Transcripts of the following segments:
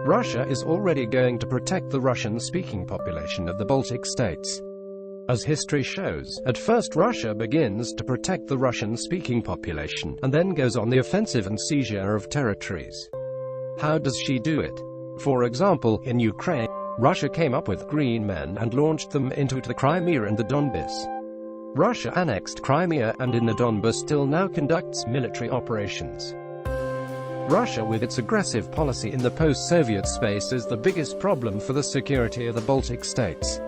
Russia is already going to protect the Russian-speaking population of the Baltic states. As history shows, at first Russia begins to protect the Russian-speaking population, and then goes on the offensive and seizure of territories. How does she do it? For example, in Ukraine, Russia came up with green men and launched them into the Crimea and the Donbass. Russia annexed Crimea and in the Donbass still now conducts military operations. Russia with its aggressive policy in the post-Soviet space is the biggest problem for the security of the Baltic states.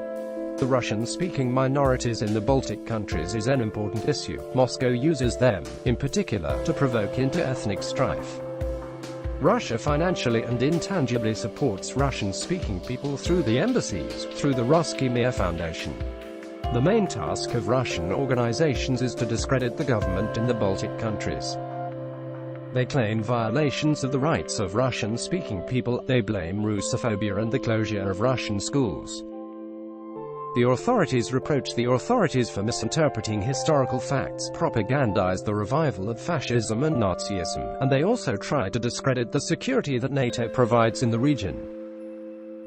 The Russian-speaking minorities in the Baltic countries is an important issue. Moscow uses them, in particular, to provoke inter-ethnic strife. Russia financially and intangibly supports Russian-speaking people through the embassies, through the Russky Mir Foundation. The main task of Russian organizations is to discredit the government in the Baltic countries. They claim violations of the rights of Russian-speaking people. They blame Russophobia and the closure of Russian schools. The authorities reproach the authorities for misinterpreting historical facts, propagandize the revival of fascism and Nazism, and they also try to discredit the security that NATO provides in the region.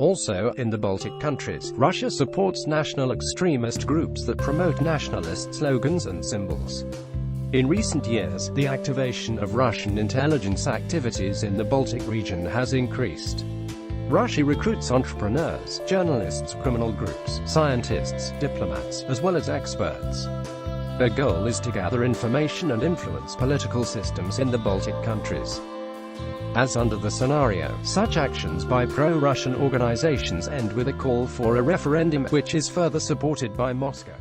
Also, in the Baltic countries, Russia supports national extremist groups that promote nationalist slogans and symbols. In recent years, the activation of Russian intelligence activities in the Baltic region has increased. Russia recruits entrepreneurs, journalists, criminal groups, scientists, diplomats, as well as experts. Their goal is to gather information and influence political systems in the Baltic countries. As under the scenario, such actions by pro-Russian organizations end with a call for a referendum, which is further supported by Moscow.